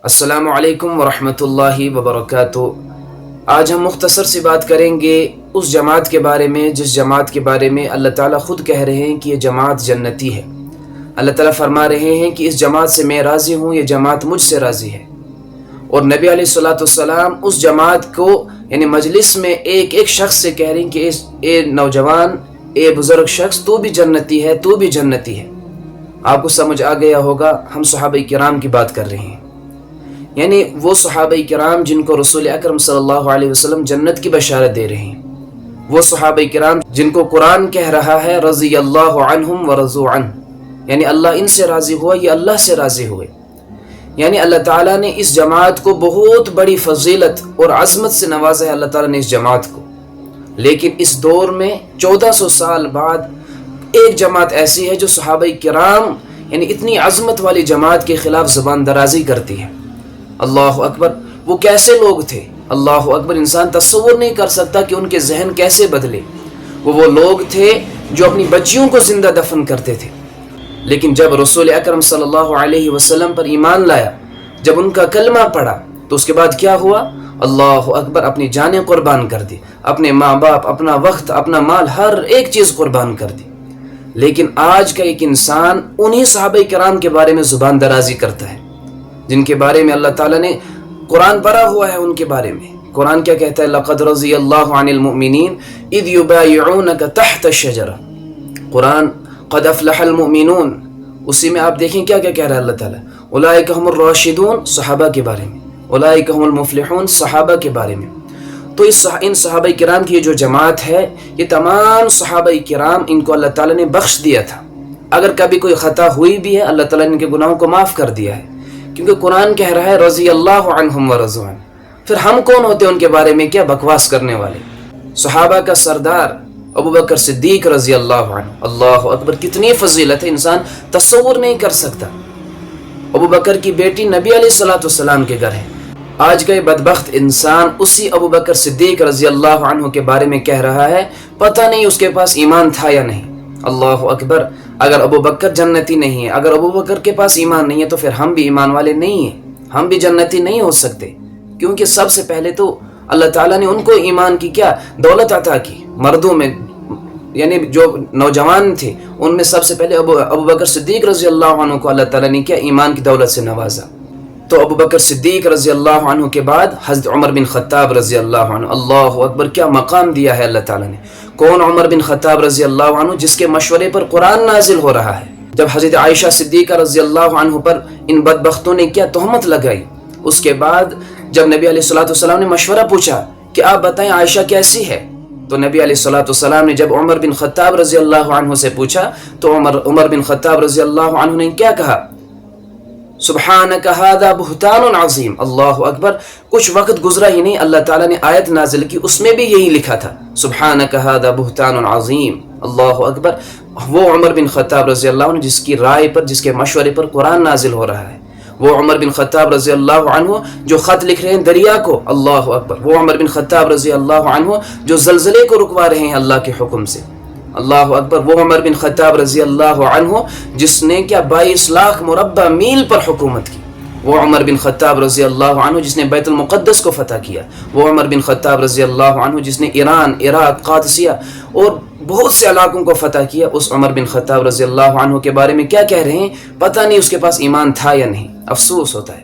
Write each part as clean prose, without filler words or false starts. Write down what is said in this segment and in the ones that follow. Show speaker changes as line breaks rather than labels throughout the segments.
السلام علیکم ورحمۃ اللہ وبرکاتہ۔ آج ہم مختصر سی بات کریں گے اس جماعت کے بارے میں جس جماعت کے بارے میں اللہ تعالیٰ خود کہہ رہے ہیں کہ یہ جماعت جنتی ہے۔ اللہ تعالیٰ فرما رہے ہیں کہ اس جماعت سے میں راضی ہوں، یہ جماعت مجھ سے راضی ہے۔ اور نبی علیہ الصلوۃ والسلام اس جماعت کو یعنی مجلس میں ایک ایک شخص سے کہہ رہے ہیں کہ اے نوجوان، اے بزرگ شخص، تو بھی جنتی ہے، تو بھی جنتی ہے۔ آپ کو سمجھ آ گیا ہوگا ہم صحابہ کرام کی بات کر رہے ہیں، یعنی وہ صحابہ کرام جن کو رسول اکرم صلی اللہ علیہ وسلم جنت کی بشارت دے رہے ہیں، وہ صحابہ کرام جن کو قرآن کہہ رہا ہے رضی اللہ عنہم ورضوا عنہ، یعنی اللہ ان سے راضی ہوا، یہ اللہ سے راضی ہوئے۔ یعنی اللہ تعالیٰ نے اس جماعت کو بہت بڑی فضیلت اور عظمت سے نوازا ہے اللہ تعالیٰ نے اس جماعت کو، لیکن اس دور میں 1400 سال بعد ایک جماعت ایسی ہے جو صحابہ کرام یعنی اتنی عظمت والی جماعت کے خلاف زبان درازی کرتی ہے۔ اللہ اکبر، وہ کیسے لوگ تھے؟ اللہ اکبر، انسان تصور نہیں کر سکتا کہ ان کے ذہن کیسے بدلے۔ وہ لوگ تھے جو اپنی بچیوں کو زندہ دفن کرتے تھے، لیکن جب رسول اکرم صلی اللہ علیہ وسلم پر ایمان لایا، جب ان کا کلمہ پڑھا، تو اس کے بعد کیا ہوا؟ اللہ اکبر، اپنی جانیں قربان کر دی، اپنے ماں باپ، اپنا وقت، اپنا مال، ہر ایک چیز قربان کر دی۔ لیکن آج کا ایک انسان انہی صحابہ کرام کے بارے میں زبان درازی کرتا ہے جن کے بارے میں اللہ تعالیٰ نے قرآن پڑھا ہوا ہے۔ ان کے بارے میں قرآن کیا کہتا ہے؟ لقد رضی اللہ عن المؤمنین اذ یبایعونک تحت الشجرہ، قرآن قد افلح المؤمنون، اسی میں آپ دیکھیں کیا کیا کہہ رہا ہے اللہ تعالیٰ؟ اولئک هم الراشدون، صحابہ کے بارے میں، اولئک هم المفلحون، صحابہ کے بارے میں۔ تو ان صحابہ کرام کی یہ جو جماعت ہے، یہ تمام صحابہ کرام ان کو اللہ تعالیٰ نے بخش دیا تھا۔ اگر کبھی کوئی خطا ہوئی بھی ہے، اللہ تعالیٰ نے ان کے گناہوں کو معاف کر دیا ہے، کیونکہ قرآن کہہ رہا ہے رضی اللہ عنہم ورضوا عنہ۔ پھر ہم کون ہوتے ہیں ان کے بارے میں کیا بکواس کرنے والے؟ صحابہ کا سردار ابو بکر صدیق رضی اللہ عنہ، اللہ اکبر، کتنی فضیلت ہے، انسان تصور نہیں کر سکتا۔ ابو بکر کی بیٹی نبی علیہ الصلوۃ والسلام کے گھر ہے۔ آج کا یہ بدبخت انسان اسی ابو بکر صدیق رضی اللہ عنہ کے بارے میں کہہ رہا ہے، پتہ نہیں اس کے پاس ایمان تھا یا نہیں۔ اللہ اکبر، اگر ابو بکر جنتی نہیں ہے، اگر ابو بکر کے پاس ایمان نہیں ہے، تو پھر ہم بھی ایمان والے نہیں ہیں، ہم بھی جنتی نہیں ہو سکتے، کیونکہ سب سے پہلے تو اللہ تعالیٰ نے ان کو ایمان کی کیا دولت عطا کی۔ مردوں میں یعنی جو نوجوان تھے ان میں سب سے پہلے ابو بکر صدیق رضی اللہ عنہ کو اللہ تعالیٰ نے کیا ایمان کی دولت سے نوازا۔ تو ابو بکر صدیق رضی اللہ عنہ کے بعد حضرت عمر بن خطاب رضی اللہ عنہ، اللہ اکبر، کیا مقام دیا ہے اللہ تعالیٰ نے۔ کون عمر بن خطاب رضی اللہ عنہ؟ جس کے مشورے پر قرآن نازل ہو رہا ہے۔ جب حضرت عائشہ صدیقہ رضی اللہ عنہ پر ان بدبختوں نے کیا تہمت لگائی، اس کے بعد جب نبی علیہ الصلوۃ والسلام نے مشورہ پوچھا کہ آپ بتائیں عائشہ کیسی ہے، تو نبی علیہ الصلوۃ والسلام نے جب عمر بن خطاب رضی اللہ عنہ سے پوچھا، تو عمر بن خطاب رضی اللہ عنہ نے کیا کہا؟ سبحانک ھذا بہتان عظیم۔ اللہ اکبر، کچھ وقت گزرا ہی نہیں، اللہ تعالیٰ نے آیت نازل کی، اس میں بھی یہی لکھا تھا، سبحانک ھذا بہتان عظیم۔ اللہ اکبر، وہ عمر بن خطاب رضی اللہ عنہ جس کی رائے پر، جس کے مشورے پر قرآن نازل ہو رہا ہے، وہ عمر بن خطاب رضی اللہ عنہ جو خط لکھ رہے ہیں دریا کو، اللہ اکبر، وہ عمر بن خطاب رضی اللہ عنہ جو زلزلے کو رکوا رہے ہیں اللہ کے حکم سے، اللہ اکبر، وہ عمر بن خطاب رضی اللہ عنہ جس نے کیا 22 لاکھ مربع میل پر حکومت کی، وہ عمر بن خطاب رضی اللہ عنہ جس نے بیت المقدس کو فتح کیا، وہ عمر بن خطاب رضی اللہ عنہ جس نے ایران، عراق، قادسیہ اور بہت سے علاقوں کو فتح کیا۔ اس عمر بن خطاب رضی اللہ عنہ کے بارے میں کیا کہہ رہے ہیں؟ پتہ نہیں اس کے پاس ایمان تھا یا نہیں، افسوس ہوتا ہے۔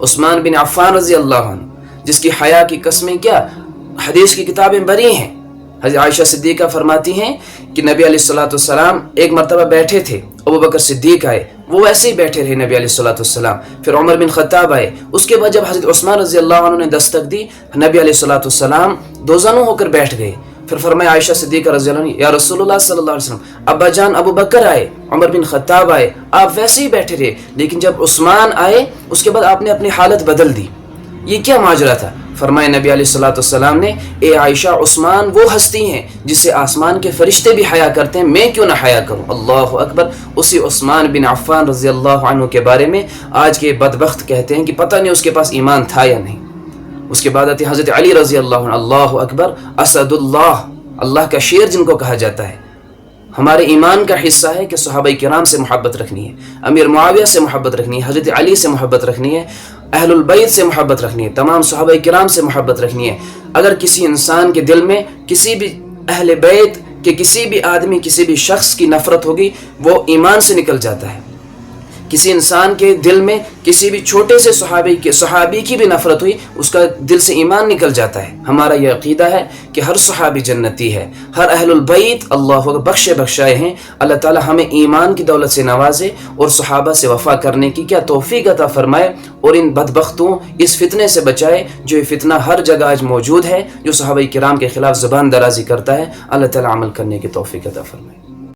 عثمان بن عفان رضی اللہ عنہ جس کی حیا کی قسمیں کیا حدیث کی کتابیں بری ہیں۔ حضرت عائشہ صدیقہ فرماتی ہیں کہ نبی علیہ الصلوۃ والسلام ایک مرتبہ بیٹھے تھے، ابو بکر صدیق آئے، وہ ایسے ہی بیٹھے رہے نبی علیہ الصلوۃ والسلام، پھر عمر بن خطاب آئے، اس کے بعد جب حضرت عثمان رضی اللہ عنہ نے دستک دی، نبی علیہ الصلوۃ والسلام دو زنوں ہو کر بیٹھ گئے۔ پھر فرمایا عائشہ صدیقہ رضی اللہ عنہ، یا رسول اللہ صلی اللہ علیہ وسلم، ابا جان ابو بکر آئے، عمر بن خطاب آئے، آپ ویسے ہی بیٹھے رہے، لیکن جب عثمان آئے اس کے بعد آپ نے اپنی حالت بدل دی، یہ کیا ماجرا تھا؟ فرمایا نبی علیہ الصلوۃ والسلام نے، اے عائشہ، عثمان وہ ہستی ہیں جس سے آسمان کے فرشتے بھی حیا کرتے ہیں، میں کیوں نہ حیا کروں؟ اللہ اکبر، اسی عثمان بن عفان رضی اللہ عنہ کے بارے میں آج کے بدبخت کہتے ہیں کہ پتہ نہیں اس کے پاس ایمان تھا یا نہیں۔ اس کے بعد آتے حضرت علی رضی اللہ عنہ، اللہ اکبر، اسد اللہ، اللہ کا شیر جن کو کہا جاتا ہے، ہمارے ایمان کا حصہ ہے کہ صحابہ کرام سے محبت رکھنی ہے، امیر معاویہ سے محبت رکھنی ہے، حضرت علی سے محبت رکھنی ہے، اہل البیت سے محبت رکھنی ہے، تمام صحابہ کرام سے محبت رکھنی ہے۔ اگر کسی انسان کے دل میں کسی بھی اہل بیت کہ کسی بھی آدمی کسی بھی شخص کی نفرت ہوگی وہ ایمان سے نکل جاتا ہے۔ کسی انسان کے دل میں کسی بھی چھوٹے سے صحابی کی بھی نفرت ہوئی، اس کا دل سے ایمان نکل جاتا ہے۔ ہمارا یہ عقیدہ ہے کہ ہر صحابی جنتی ہے، ہر اہل البیت اللہ بخشائے ہیں۔ اللہ تعالی ہمیں ایمان کی دولت سے نوازے اور صحابہ سے وفا کرنے کی کیا توفیق عطا فرمائے، اور ان بدبختوں اس فتنے سے بچائے جو یہ فتنہ ہر جگہ آج موجود ہے، جو صحابہ کرام کے خلاف زبان درازی کرتا ہے۔ اللہ تعالی عمل کرنے کی توفیق عطا فرمائے۔